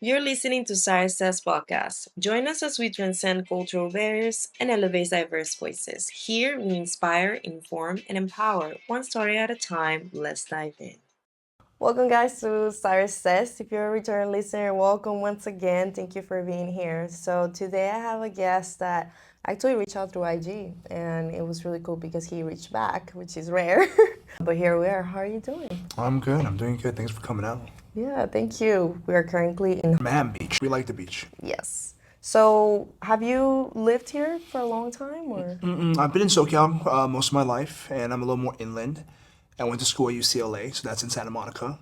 You're listening to Siris Says podcast. Join us as we transcend cultural barriers and elevate diverse voices. Here, we inspire, inform, and empower one story at a time. Let's dive in. Welcome, guys, to Siris Says. If you're a return listener, welcome once again. Thank you for being here. So, today I have a guest that actually reached out through IG, and it was really cool because he reached back, which is rare. But here we are. How are you doing? I'm good. I'm doing good. Thanks for coming out. Yeah, thank you. We are currently in. Manhattan Beach. We like the beach. Yes. So, have you lived here for a long time, or? I've been in SoCal most of my life, and I'm a little more inland. I went to school at UCLA, so that's in Santa Monica.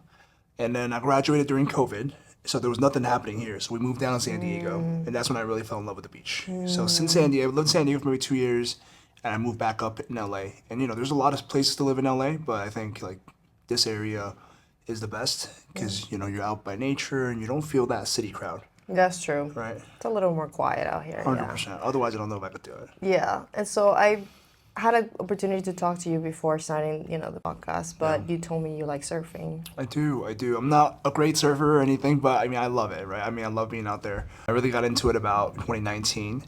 And then I graduated during COVID, so there was nothing happening here. So we moved down to San Diego, and that's when I really fell in love with the beach. So since San Diego, I lived in San Diego for maybe 2 years, and I moved back up in LA. And there's a lot of places to live in LA, but I think like this area is the best because you're out by nature and you don't feel that city crowd, That's true. right? It's a little more quiet out here. 100%. Otherwise, I don't know if I could do it. Yeah. And so I had an opportunity to talk to you before starting, the podcast, but you told me you like surfing. I do. I'm not a great surfer or anything, but I mean, I love it, right? I mean, I love being out there. I really got into it about 2019,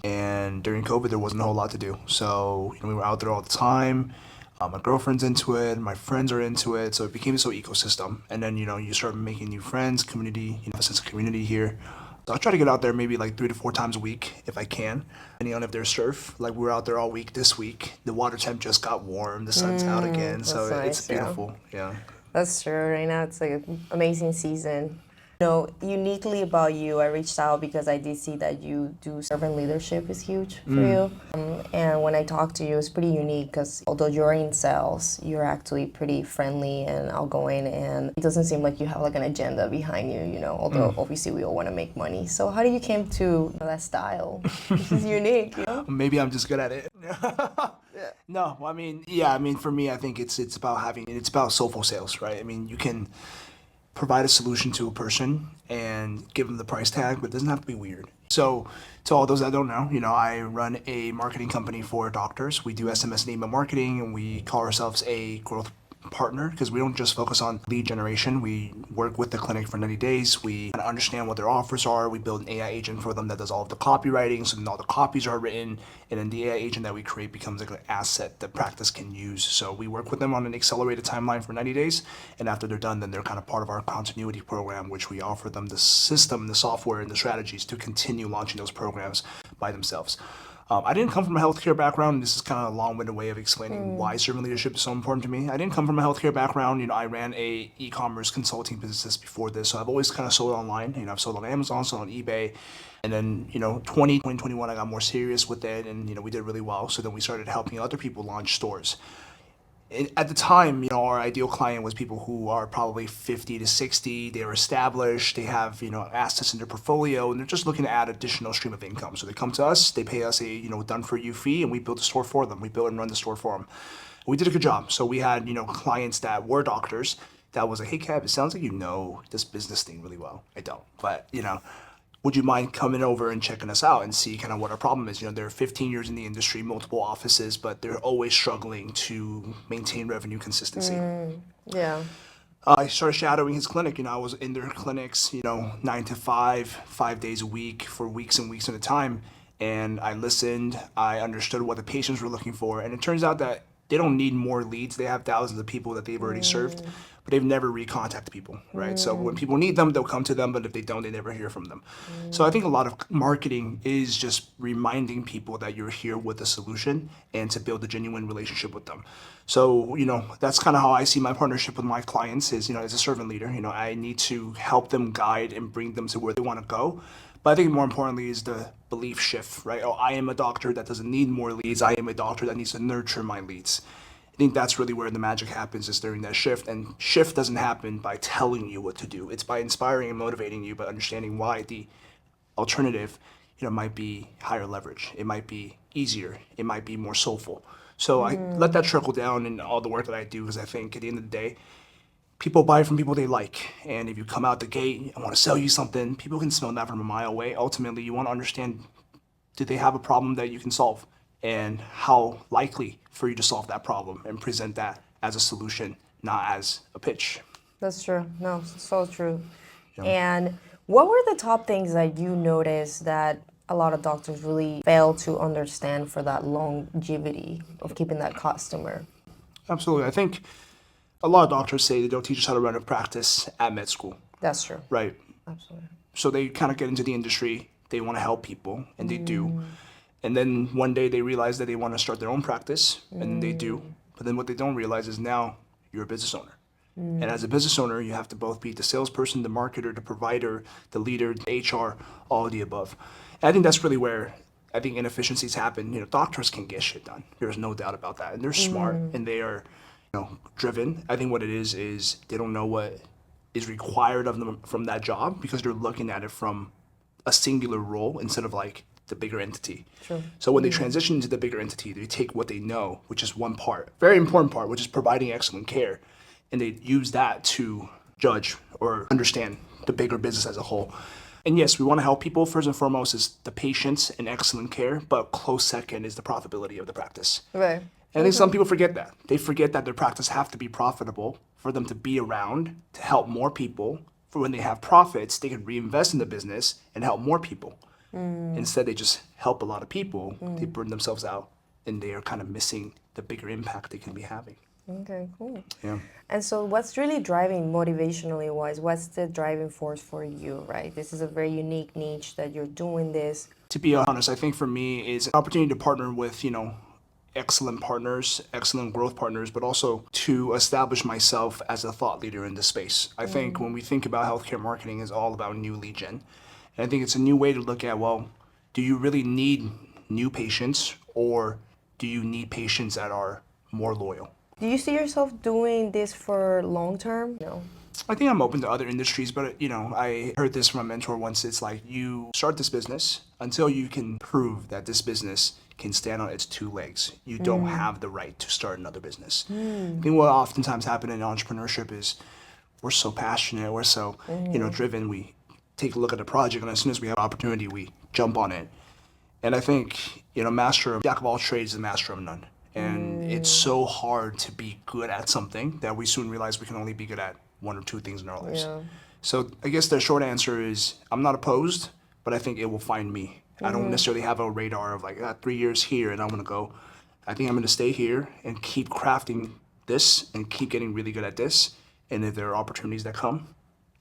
and during COVID, there wasn't a whole lot to do. So, we were out there all the time. My girlfriend's into it, my friends are into it, so it became this whole ecosystem. And then, you start making new friends, community, a sense of community here. So I try to get out there maybe like 3 to 4 times a week if I can, depending on if there's surf. Like we were out there all week this week. The water temp just got warm, the sun's out again, so that's it's nice, yeah. beautiful. Yeah. That's true. Right now, it's like an amazing season. Uniquely about you, I reached out because I did see that you do servant leadership is huge for you. And when I talked to you, it's pretty unique because although you're in sales, you're actually pretty friendly and outgoing, and it doesn't seem like you have like an agenda behind you, although obviously we all want to make money. So how do you came to that style? This is unique. Maybe I'm just good at it. No, I mean, yeah, I mean, for me, I think it's about soulful sales, right? I mean, you can provide a solution to a person and give them the price tag, but it doesn't have to be weird. So, to all those that don't know, I run a marketing company for doctors. We do SMS and email marketing, and we call ourselves a growth partner because we don't just focus on lead generation. We work with the clinic for 90 days. We understand what their offers are. We build an AI agent for them that does all of the copywriting, so then all the copies are written, and then the AI agent that we create becomes like an asset that practice can use. So we work with them on an accelerated timeline for 90 days, and after they're done, then they're kind of part of our continuity program, which we offer them the system, the software, and the strategies to continue launching those programs by themselves. I didn't come from a healthcare background. This is kind of a long-winded way of explaining why servant leadership is so important to me. I didn't come from a healthcare background. I ran a e-commerce consulting business before this, so I've always kind of sold online. I've sold on Amazon, sold on eBay, and then 2021, I got more serious with it, and we did really well. So then we started helping other people launch stores. At the time, our ideal client was people who are probably 50 to 60. They're established. They have, assets in their portfolio, and they're just looking to add additional stream of income. So they come to us, they pay us a, done for you fee, and we build the store for them. We build and run the store for them. We did a good job. So we had, clients that were doctors that was like, hey, Kev, it sounds like you know this business thing really well. I don't, but, would you mind coming over and checking us out and see kind of what our problem is? They're 15 years in the industry, multiple offices, but they're always struggling to maintain revenue consistency. Yeah. I started shadowing his clinic. I was in their clinics, 9 to 5, 5 days a week for weeks and weeks at a time. And I listened, I understood what the patients were looking for. And it turns out that they don't need more leads. They have thousands of people that they've already served, but they've never recontacted people, right? So when people need them, they'll come to them, but if they don't, they never hear from them. So I think a lot of marketing is just reminding people that you're here with a solution and to build a genuine relationship with them. So, that's kind of how I see my partnership with my clients is, as a servant leader, I need to help them guide and bring them to where they want to go. But I think more importantly is the belief shift, right? Oh, I am a doctor that doesn't need more leads. I am a doctor that needs to nurture my leads. I think that's really where the magic happens is during that shift. And shift doesn't happen by telling you what to do. It's by inspiring and motivating you, but understanding why the alternative, might be higher leverage. It might be easier. It might be more soulful. So I let that trickle down in all the work that I do because I think at the end of the day, people buy from people they like. And if you come out the gate and want to sell you something, people can smell that from a mile away. Ultimately, you want to understand, do they have a problem that you can solve? And how likely for you to solve that problem and present that as a solution, not as a pitch. That's true. No, so true. And What were the top things that you noticed that a lot of doctors really fail to understand for that longevity of keeping that customer? Absolutely. I think a lot of doctors say they don't teach us how to run a practice at med school, That's true. right? Absolutely. So they kind of get into the industry, they want to help people, and they do. And then one day they realize that they want to start their own practice, and they do. But then what they don't realize is now you're a business owner. And as a business owner, you have to both be the salesperson, the marketer, the provider, the leader, the HR, all of the above. And I think that's really where I think inefficiencies happen. Doctors can get shit done. There's no doubt about that. And they're smart and they are, driven. I think what it is they don't know what is required of them from that job because they're looking at it from a singular role instead of like the bigger entity. True. So when they transition into the bigger entity, they take what they know, which is one part, very important part, which is providing excellent care, and they use that to judge or understand the bigger business as a whole. And yes, we want to help people. First and foremost is the patients and excellent care, but close second is the profitability of the practice. Right. And I think some people forget that. They forget that their practice have to be profitable for them to be around, to help more people. For when they have profits, they can reinvest in the business and help more people. Instead, they just help a lot of people. They burn themselves out, and they are kind of missing the bigger impact they can be having. Okay, cool. Yeah. And so what's really driving motivationally wise? What's the driving force for you, right? This is a very unique niche that you're doing this. To be honest, I think for me is an opportunity to partner with, excellent partners, excellent growth partners, but also to establish myself as a thought leader in this space. I think when we think about healthcare marketing, it's all about new lead gen. And I think it's a new way to look at, well, do you really need new patients or do you need patients that are more loyal? Do you see yourself doing this for long term? No. I think I'm open to other industries, but I heard this from a mentor once. It's like you start this business until you can prove that this business can stand on its two legs. You don't have the right to start another business. I think what oftentimes happens in entrepreneurship is we're so passionate, we're so driven. We take a look at the project, and as soon as we have opportunity, we jump on it. And I think jack of all trades is a master of none. And it's so hard to be good at something that we soon realize we can only be good at one or two things in our lives. Yeah. So I guess the short answer is I'm not opposed, but I think it will find me. I don't necessarily have a radar of like 3 years here and I'm going to go. I think I'm going to stay here and keep crafting this and keep getting really good at this. And if there are opportunities that come,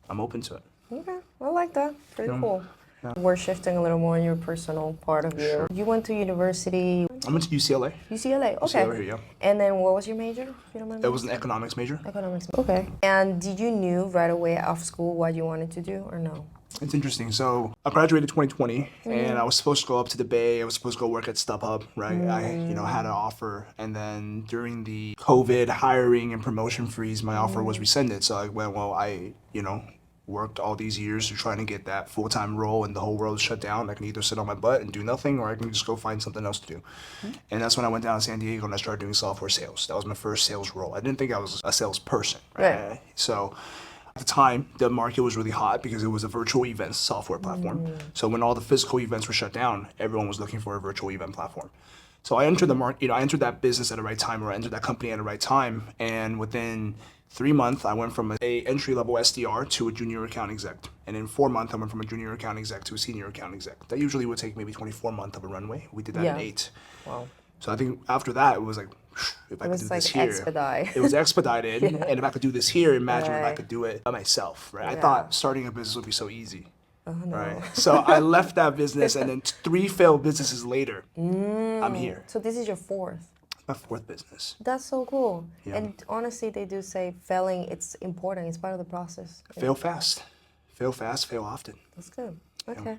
I'm open to it. Okay, I like that. Pretty cool. Yeah. We're shifting a little more in your personal part of you. Sure. You went to university. I went to UCLA. UCLA, okay. UCLA here, yeah. And then what was your major, if you don't mind me It was an economics major. Economics. Okay. And did you knew right away after school what you wanted to do or no? It's interesting. So I graduated 2020, and I was supposed to go up to the Bay. I was supposed to go work at StubHub, right? I, had an offer, and then during the COVID hiring and promotion freeze, my offer was rescinded. So I went, well, worked all these years to trying to get that full-time role, and the whole world is shut down. I can either sit on my butt and do nothing, or I can just go find something else to do. And that's when I went down to San Diego and I started doing software sales. That was my first sales role. I didn't think I was a salesperson, right? So at the time, the market was really hot because it was a virtual events software platform. So when all the physical events were shut down, everyone was looking for a virtual event platform. So I entered the market, I entered that business at the right time, or I entered that company at the right time. And within 3 months, I went from a entry-level SDR to a junior account exec. And in 4 months, I went from a junior account exec to a senior account exec. That usually would take maybe 24 months of a runway. We did that in 8. Wow. So I think after that, it was like, if I could do this here. Expedite. It was expedited. And if I could do this here, imagine if I could do it by myself, right? I thought starting a business would be so easy. Oh, no. Right. So I left that business, and then 3 failed businesses later, I'm here. So this is your fourth. My 4th business. That's so cool. Yeah. And honestly, they do say failing, it's important. It's part of the process. Fail fast. Fail fast, fail often. That's good. Okay.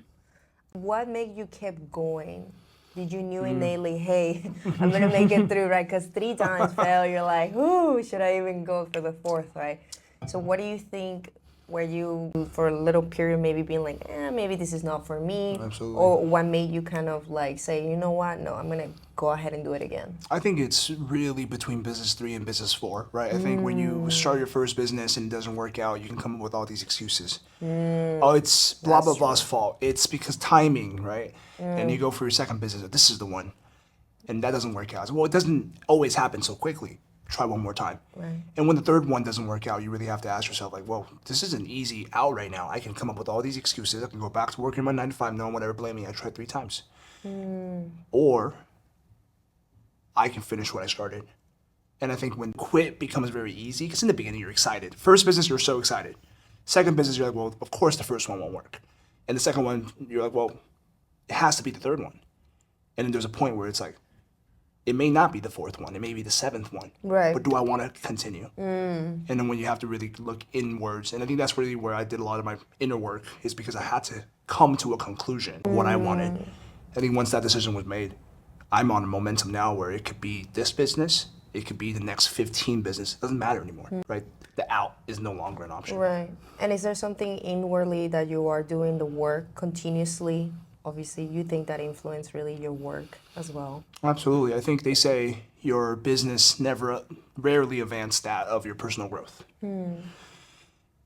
What made you keep going? Did you knew innately, hey, I'm going to make it through, right? Because 3 times fail, you're like, ooh, should I even go for the 4th, right? So what do you think, were you for a little period maybe being like, maybe this is not for me? Absolutely. Or what made you kind of like say, you know what, no, I'm going to go ahead and do it again? I think it's really between business 3 and business 4, right? I think when you start your first business and it doesn't work out, you can come up with all these excuses. Oh, it's blah, blah, blah's fault. It's because timing, right? And you go for your second business, this is the one. And that doesn't work out. Well, it doesn't always happen so quickly. try one more time. Right. And when the third one doesn't work out, you really have to ask yourself, like, well, this is an easy out right now. I can come up with all these excuses. I can go back to working my 9 to 5. No one would ever blame me. I tried 3 times. Or I can finish what I started. And I think when quit becomes very easy, because in the beginning you're excited. First business, you're so excited. Second business, you're like, well, of course the first one won't work. And the second one, you're like, well, it has to be the third one. And then there's a point where it's like, it may not be the fourth one. It may be the seventh one. Right. But do I want to continue? And then when you have to really look inwards, and I think that's really where I did a lot of my inner work, is because I had to come to a conclusion of what I wanted. I think once that decision was made, I'm on a momentum now where it could be this business, it could be the next 15 business. It doesn't matter anymore, right? The out is no longer an option. Right. And is there something inwardly that you are doing the work continuously? Obviously, you think that influence really your work as well. Absolutely. I think they say your business rarely advanced that of your personal growth. And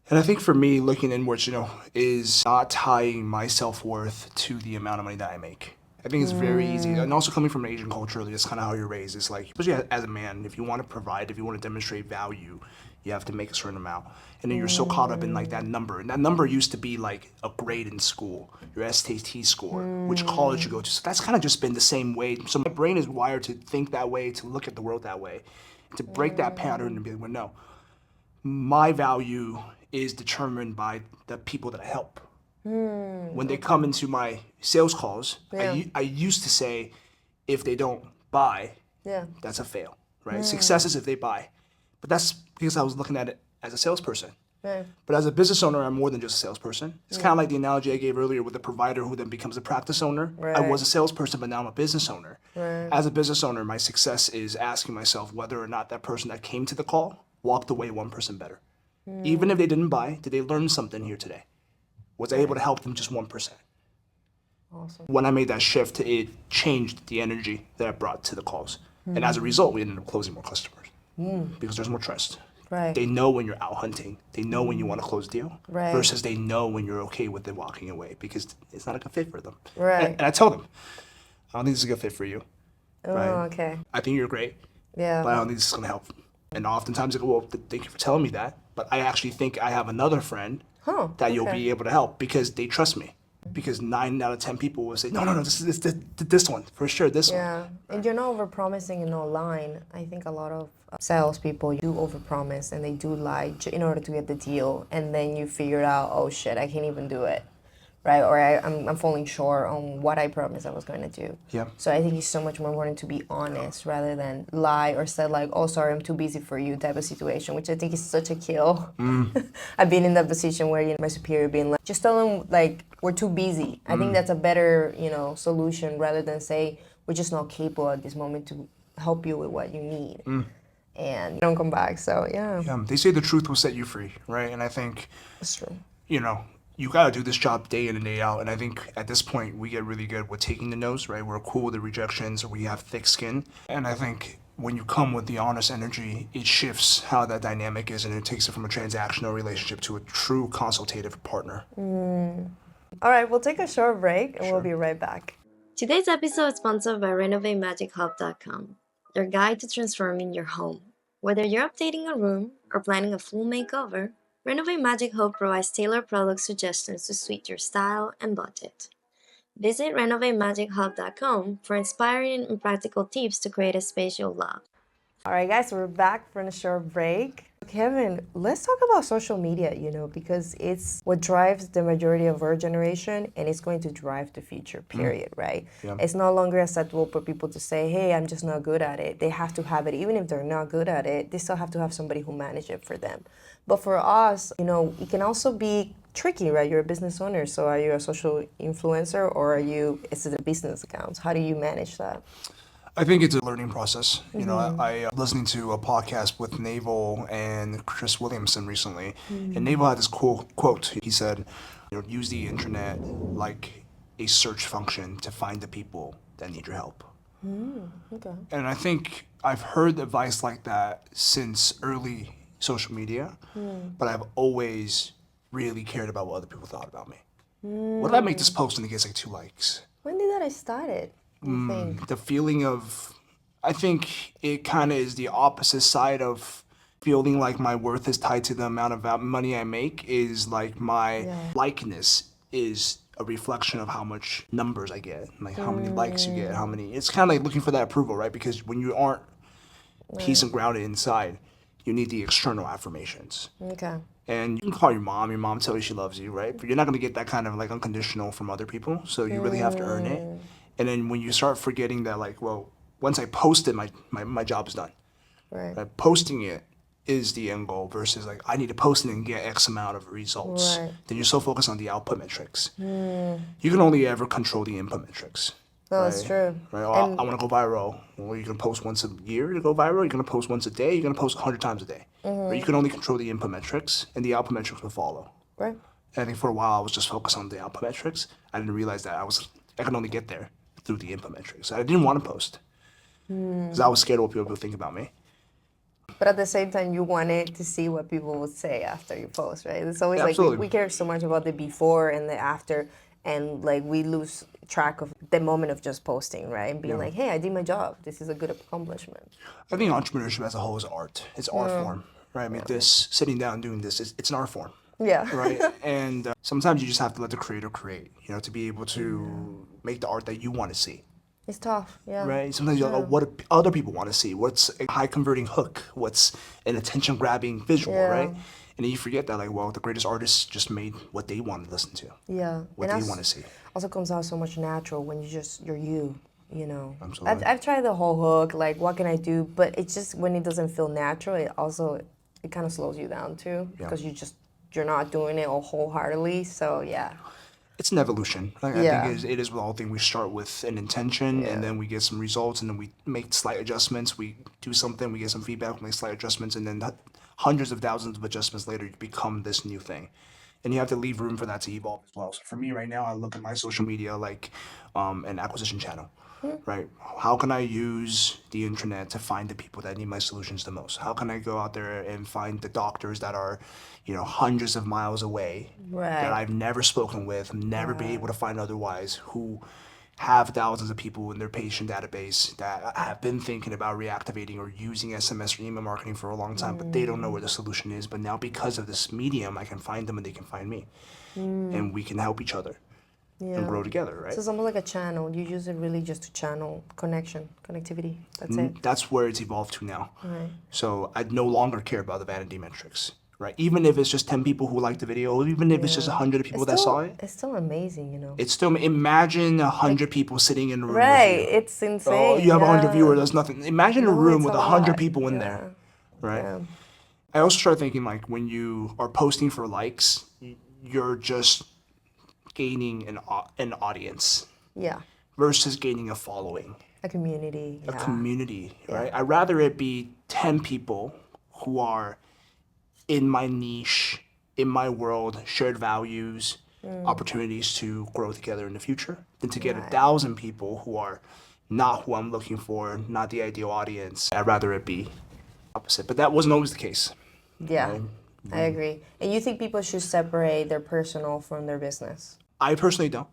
I think for me, looking inwards, is not tying my self-worth to the amount of money that I make. I think it's very easy. And also coming from an Asian culture, that's kind of how you're raised. It's like, especially as a man, if you want to provide, if you want to demonstrate value, you have to make a certain amount. And then you're so caught up in like that number. And that number used to be like a grade in school, your SAT score, which college you go to. So that's kind of just been the same way. So my brain is wired to think that way, to look at the world that way, to break that pattern and be like, well, no, my value is determined by the people that I help. When they come into my sales calls, I used to say, if they don't buy, that's a fail, right? Success is if they buy. But that's because I was looking at it as a salesperson. Right. But as a business owner, I'm more than just a salesperson. It's kind of like the analogy I gave earlier with the provider who then becomes a practice owner. Right. I was a salesperson, but now I'm a business owner. Right. As a business owner, my success is asking myself whether or not that person that came to the call walked away 1% better. Even if they didn't buy, did they learn something here today? Was I able to help them just 1%? Awesome. When I made that shift, it changed the energy that I brought to the calls. And as a result, we ended up closing more customers because there's more trust. Right. They know when you're out hunting. They know when you want to close a deal Right. versus they know when you're okay with them walking away because it's not a good fit for them. Right. And I tell them, I don't think this is a good fit for you. Oh, right? okay. I think you're great, Yeah. but I don't think this is going to help. And oftentimes they go, well, thank you for telling me that. But I actually think I have another friend that you'll be able to help because they trust me. Because 9 out of 10 people will say, no, this one, for sure, this one. Yeah, and you're not over-promising and not lying. I think a lot of salespeople do over-promise and they do lie in order to get the deal, and then you figure out, oh shit, I can't even do it, right? Or I'm falling short on what I promised I was going to do. Yeah. So I think it's so much more important to be honest rather than lie or say like, oh, sorry, I'm too busy for you type of situation, which I think is such a kill. I've been in that position where my superior being like, just tell them like, we're too busy. I think that's a better, solution rather than say, we're just not capable at this moment to help you with what you need. And you don't come back, so yeah. They say the truth will set you free, right? And I think, That's true. You got to do this job day in and day out. And I think at this point, we get really good with taking the no's, right? We're cool with the rejections, or we have thick skin. And I think when you come with the honest energy, it shifts how that dynamic is, and it takes it from a transactional relationship to a true consultative partner. All right, we'll take a short break and we'll be right back. Today's episode is sponsored by RenovateMagicHub.com, your guide to transforming your home. Whether you're updating a room or planning a full makeover, Renovate Magic Hub provides tailored product suggestions to suit your style and budget. Visit RenovateMagicHub.com for inspiring and practical tips to create a space you'll love. All right, guys, we're back from a short break. Kevin, let's talk about social media, because it's what drives the majority of our generation and it's going to drive the future, period, right? Yeah. It's no longer acceptable for people to say, hey, I'm just not good at it. They have to have it. Even if they're not good at it, they still have to have somebody who manages it for them. But for us, it can also be tricky, right? You're a business owner, so are you a social influencer or is it a business account? How do you manage that? I think it's a learning process. I listening to a podcast with Naval and Chris Williamson recently, and Naval had this cool quote. He said, use the internet like a search function to find the people that need your help. Okay. And I think I've heard advice like that since early social media, but I've always really cared about what other people thought about me. What did I make this post and it gets like 2 likes? When did that I started? You think? The feeling of, I think it kind of is the opposite side of feeling like my worth is tied to the amount of money I make. Is like my likeness is a reflection of how much numbers I get, like how many likes you get, how many. It's kind of like looking for that approval, right? Because when you aren't peace and grounded inside, you need the external affirmations. Okay. And you can call your mom tell you she loves you, right? But you're not gonna get that kind of like unconditional from other people. So you really have to earn it. And then when you start forgetting that, like, well, once I post it, my job is done. Right. Right? Posting it is the end goal versus like I need to post it and get X amount of results. Right. Then you're so focused on the output metrics. You can only ever control the input metrics. No, that's true. Right? Oh, And I want to go viral. Well, you're gonna post once a year to go viral. You're gonna post once a day. You're gonna post 100 times a day. Right? You can only control the input metrics, and the output metrics will follow. right. And I think for a while I was just focused on the output metrics. I didn't realize that I could only get there through the input metrics. I didn't want to post because I was scared of what people would think about me. But at the same time, you wanted to see what people would say after you post, right? It's always Absolutely. like we care so much about the before and the after, and like we lose track of the moment of just posting, right? And being like, hey, I did my job. This is a good accomplishment. I think entrepreneurship as a whole is art. It's art form, right? I mean, this sitting down and doing this, it's an art form. Yeah. Right? And sometimes you just have to let the creator create, to be able to make the art that you want to see. It's tough, yeah. Right? Sometimes you're like, oh, what do other people want to see? What's a high converting hook? What's an attention grabbing visual, right? And then you forget that, like, well, the greatest artists just made what they want to listen to. Yeah. What And they want to see. Also comes out so much natural when you're you. Absolutely. I've tried the whole hook, like what can I do? But it's just when it doesn't feel natural, it kind of slows you down too because you're not doing it all wholeheartedly. So yeah. It's an evolution. Like, Yeah. I think it is with all things. We start with an intention, and then we get some results, and then we make slight adjustments. We do something, we get some feedback, we make slight adjustments, and then hundreds of thousands of adjustments later, you become this new thing. And you have to leave room for that to evolve as well. So for me right now, I look at my social media like an acquisition channel, right? How can I use the internet to find the people that need my solutions the most? How can I go out there and find the doctors that are, hundreds of miles away that I've never spoken with, never be able to find otherwise, who have thousands of people in their patient database that have been thinking about reactivating or using SMS or email marketing for a long time, but they don't know where the solution is. But now because of this medium, I can find them and they can find me. And we can help each other and grow together, right? So it's almost like a channel. You use it really just to channel connectivity. That's it. That's where it's evolved to now. Right. So I no longer care about the vanity metrics, right? Even if it's just 10 people who liked the video, even if it's just 100 people that saw it. It's still amazing, It's still, imagine 100 people sitting in a room Right, with you. it's insane. Oh, you have 100 viewers, that's nothing. Imagine a room it's with a 100 lot. people in there, right? I also start thinking, like, when you are posting for likes, you're just gaining an audience Yeah, versus gaining a following, a community. a community, right? I'd rather it be 10 people who are in my niche, in my world, shared values, opportunities to grow together in the future, than to get 1,000 people who are not who I'm looking for, not the ideal audience. I'd rather it be opposite, but that wasn't always the case. Yeah, Right? I agree. And you think people should separate their personal from their business? I personally don't.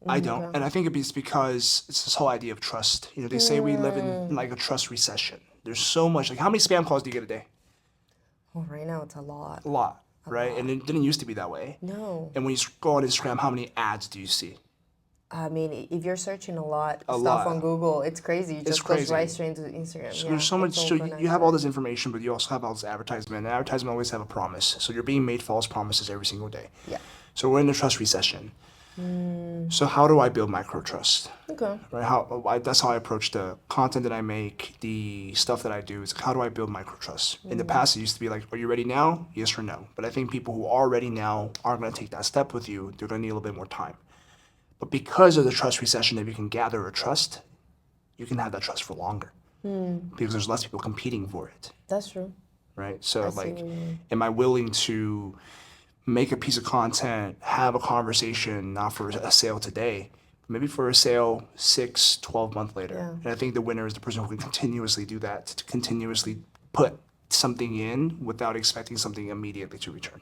I don't. And I think it's because it's this whole idea of trust. They say we live in like a trust recession. There's so much, like, how many spam calls do you get a day? Oh, right now it's a lot. A lot, right? And it didn't used to be that way. No. And when you go on Instagram, how many ads do you see? I mean, if you're searching a lot stuff lot. on Google, it's crazy. It just goes crazy. right straight into Instagram. So there's so much. So you have all this information, but you also have all this advertisement. And advertisement always have a promise. So you're being made false promises every single day. Yeah. So we're in a trust recession. So how do I build microtrust? Okay. Right? That's how I approach the content that I make, the stuff that I do. Is how do I build microtrust? In the past, it used to be like, are you ready now? Yes or no. But I think people who are ready now aren't going to take that step with you. They're going to need a little bit more time. But because of the trust recession, if you can gather a trust, you can have that trust for longer. Because there's less people competing for it. That's true. Right? So, see like, what you mean. am I willing to make a piece of content, have a conversation, not for a sale today, maybe for a sale 6, 12 months later? Yeah. And I think the winner is the person who can continuously do that, to continuously put something in without expecting something immediately to return.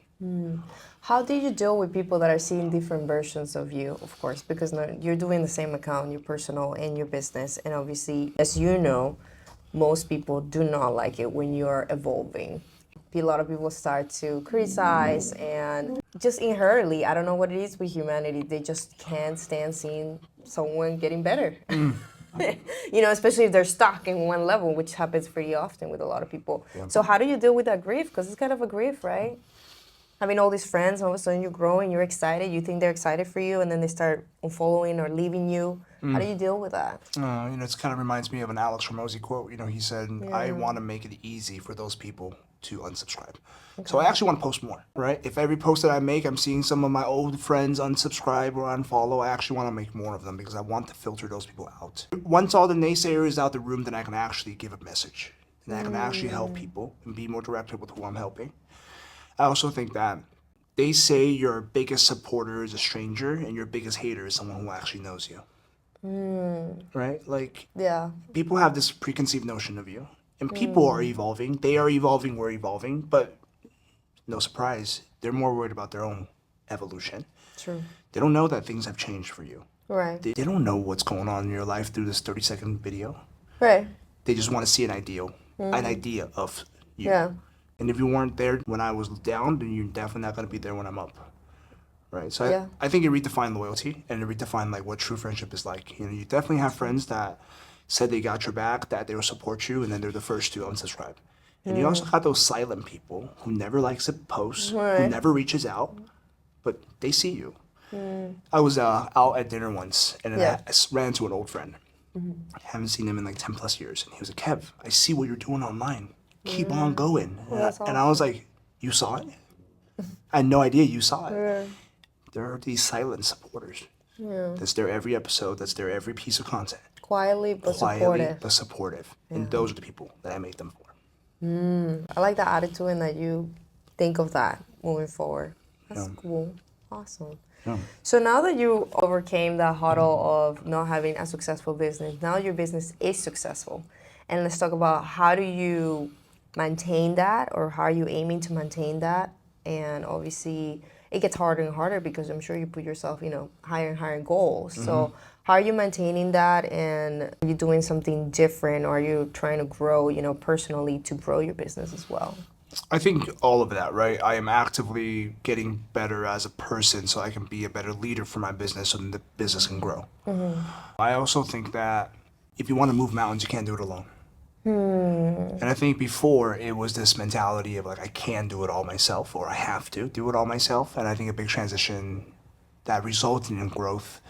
How do you deal with people that are seeing different versions of you, of course, because you're doing the same account, your personal and your business, and obviously, as you know, most people do not like it when you're evolving. A lot of people start to criticize and just inherently, I don't know what it is with humanity, they just can't stand seeing someone getting better. You know, especially if they're stuck in one level, which happens pretty often with a lot of people. So how do you deal with that grief? Because it's kind of a grief, right? Having all these friends, all of a sudden you're growing, you're excited, you think they're excited for you, and then they start unfollowing or leaving you. How do you deal with that? You know, it kind of reminds me of an Alex Ramosi quote. You know, he said, I want to make it easy for those people to unsubscribe. So I actually want to post more, right? If every post that I make, I'm seeing some of my old friends unsubscribe or unfollow, I actually want to make more of them because I want to filter those people out. Once all the naysayers is out the room, then I can actually give a message. And I can actually help people and be more directed with who I'm helping. I also think that they say your biggest supporter is a stranger and your biggest hater is someone who actually knows you. Right? Like, Yeah. people have this preconceived notion of you. And people are evolving. They are evolving, we're evolving. But no surprise, they're more worried about their own evolution. True. They don't know that things have changed for you. Right. They don't know what's going on in your life through this 30-second video. Right. They just want to see an idea of you. Yeah. And if you weren't there when I was down, then you're definitely not going to be there when I'm up. Right? So Yeah. I think it redefined loyalty and it redefined like what true friendship is like. You know, you definitely have friends that said they got your back, that they will support you, and then they're the first to unsubscribe. And you also got those silent people who never likes a post, who never reaches out, but they see you. I was out at dinner once, and then I ran into an old friend. I haven't seen him in like 10 plus years. And he was like, Kev, I see what you're doing online. Keep on going. And I was like, you saw it? I had no idea you saw it. There are these silent supporters. That's there every episode. That's there every piece of content. Quietly but supportive. But supportive. And those are the people that I make them for. I like that attitude and that you think of that moving forward. That's cool. Awesome. So now that you overcame the hurdle of not having a successful business, now your business is successful. And let's talk about how do you maintain that, or how are you aiming to maintain that? And obviously it gets harder and harder because I'm sure you put yourself, you know, higher and higher goals. So how are you maintaining that, and are you doing something different, or are you trying to grow, you know, personally to grow your business as well? I think all of that, right? I am actively getting better as a person so I can be a better leader for my business so the business can grow. I also think that if you want to move mountains, you can't do it alone. And I think before it was this mentality of like, I can do it all myself, or I have to do it all myself. And I think a big transition that resulted in growth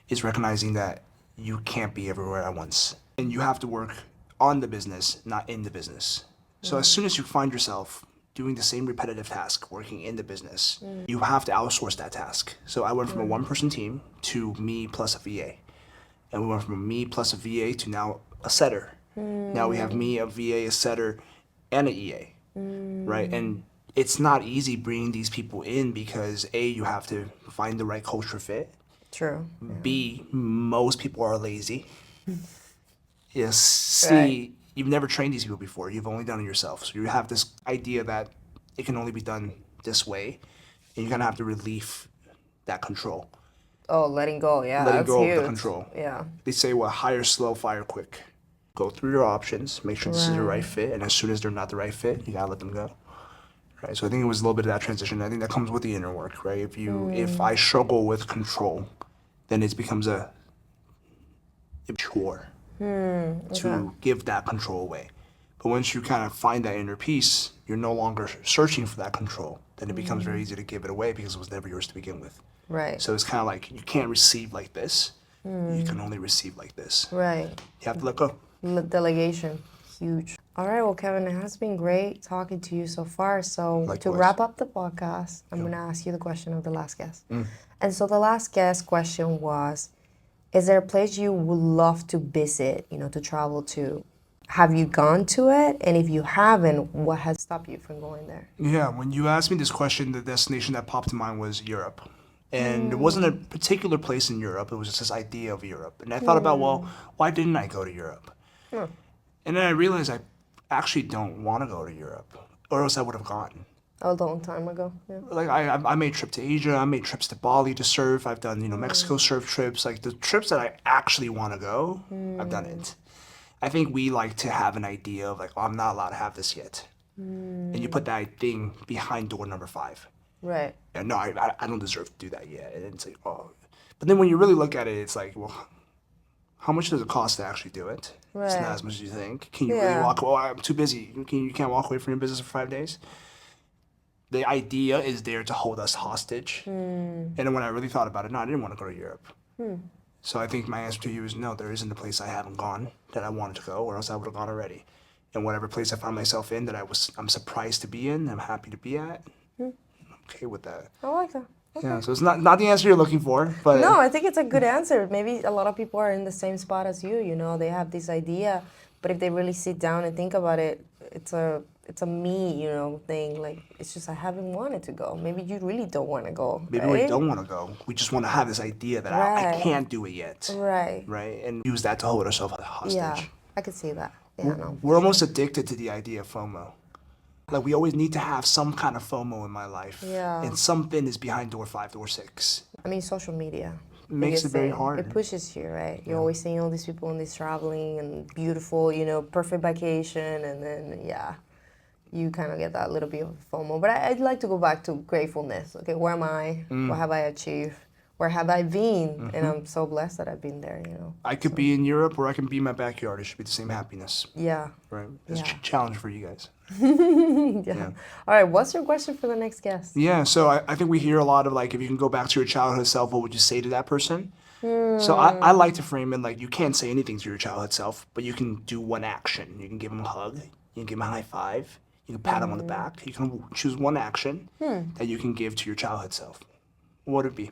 is recognizing that you can't be everywhere at once. And you have to work on the business, not in the business. So as soon as you find yourself doing the same repetitive task, working in the business, you have to outsource that task. So I went from a one-person team to me plus a VA. And we went from me plus a VA to now a setter. Now we have me, a VA, a setter, and an EA, right? And it's not easy bringing these people in because A, you have to find the right culture fit. True. B, most people are lazy. Yes. C, you've never trained these people before. You've only done it yourself. So you have this idea that it can only be done this way, and you're gonna have to relieve that control. Oh, letting go. Yeah, Letting that's go huge. of the control. Yeah. They say, well, hire slow, fire quick. Go through your options, make sure this is the right fit, and as soon as they're not the right fit, you gotta let them go. Right. So I think it was a little bit of that transition. I think that comes with the inner work, right? If I struggle with control, then it becomes a chore to give that control away. But once you kind of find that inner peace, you're no longer searching for that control. Then it becomes very easy to give it away because it was never yours to begin with. Right. So it's kind of like you can't receive like this. You can only receive like this. Right. You have to let go. Delegation, huge. All right, well, Kevin, it has been great talking to you so far. So to Likewise. wrap up the podcast, I'm going to ask you the question of the last guest. And so the last guest question was, is there a place you would love to visit, you know, to travel to? Have you gone to it? And if you haven't, what has stopped you from going there? Yeah, when you asked me this question, the destination that popped to mind was Europe. And it wasn't a particular place in Europe, it was just this idea of Europe. And I thought about, well, why didn't I go to Europe? And then I realized I actually don't want to go to Europe, or else I would have gone. A long time ago, yeah. Like I made trips to Asia, I made trips to Bali to surf, I've done, Mexico surf trips. Like the trips that I actually want to go, I've done it. I think we like to have an idea of like, oh, I'm not allowed to have this yet. And you put that thing behind door number 5. Right. Yeah, no, I don't deserve to do that yet. And it's like, oh. But then when you really look at it, it's like, well, how much does it cost to actually do it? Right. It's not as much as you think. Can you really walk away? Oh, I'm too busy. You can't walk away from your business for 5 days? The idea is there to hold us hostage. And then when I really thought about it, no, I didn't want to go to Europe. So I think my answer to you is no, there isn't a place I haven't gone that I wanted to go, or else I would have gone already. And whatever place I found myself in that I'm surprised to be in, I'm happy to be at, I'm okay with that. I like that. Okay. Yeah, so it's not the answer you're looking for, but No, I think it's a good answer. Maybe a lot of people are in the same spot as you. You know, they have this idea, but if they really sit down and think about it, it's a me, you know, thing. Like, it's just I haven't wanted to go. Maybe you really don't want to go. maybe right? we don't want to go. We just want to have this idea that I Right. can't do it yet, Right. right? And use that to hold ourselves hostage. Yeah, I could see that. Yeah, no. We're almost addicted to the idea of FOMO. Like, we always need to have some kind of FOMO in my life. Yeah. And something is behind door 5, door 6. I mean, social media Makes it very thing. hard. It pushes you, right? You're always seeing all these people and this traveling and beautiful, you know, perfect vacation, and then you kind of get that little bit of FOMO. But I'd like to go back to gratefulness. Okay, where am I? What have I achieved? Where have I been? And I'm so blessed that I've been there, you know. I could be in Europe or I can be in my backyard. It should be the same happiness, Yeah. right? It's a Yeah. challenge for you guys. Yeah. All right, what's your question for the next guest? Yeah, so I think we hear a lot of like, if you can go back to your childhood self, what would you say to that person? So I like to frame it like, you can't say anything to your childhood self, but you can do one action. You can give them a hug. You can give them a high five. You can pat them on the back. You can choose one action that you can give to your childhood self. What would it be?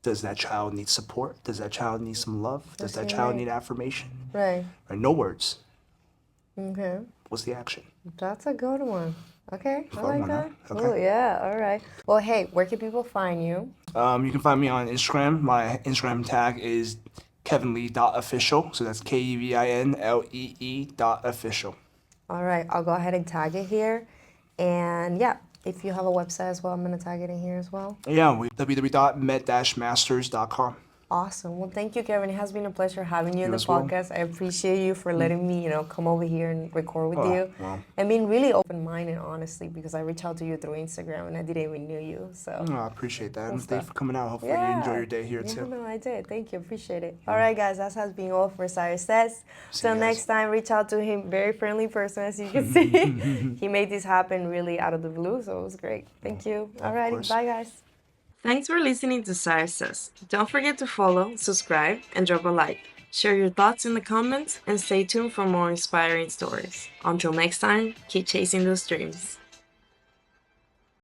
Does that child need support? Does that child need some love? Does that child need affirmation? Right. Right? No words. Okay. What's the action? That's a good one. Okay, I Fun like one, that. huh? Oh, Okay. yeah, all right. Well, hey, where can people find you? You can find me on Instagram. My Instagram tag is kevinlee.official. So that's KEVINLEE.official. All right, I'll go ahead and tag it here. And yeah, if you have a website as well, I'm going to tag it in here as well. Yeah, www.med-masters.com. Awesome. Well, thank you, Kevin. It has been a pleasure having you in the as well. podcast. I appreciate you for letting me, come over here and record with you. Well. And being really open-minded, honestly, because I reached out to you through Instagram and I didn't even know you. So I appreciate that. And stuff. thanks for coming out. Hopefully you enjoy your day here Yeah, too. no, I did. Thank you. Appreciate it. All right, guys, that has been all for Siris Says. Till you guys. next time, reach out to him. Very friendly person, as you can see. He made this happen really out of the blue, so it was great. Thank you. All right, course. bye, guys. Thanks for listening to Siris Says. Don't forget to follow, subscribe, and drop a like. Share your thoughts in the comments and stay tuned for more inspiring stories. Until next time, keep chasing those dreams.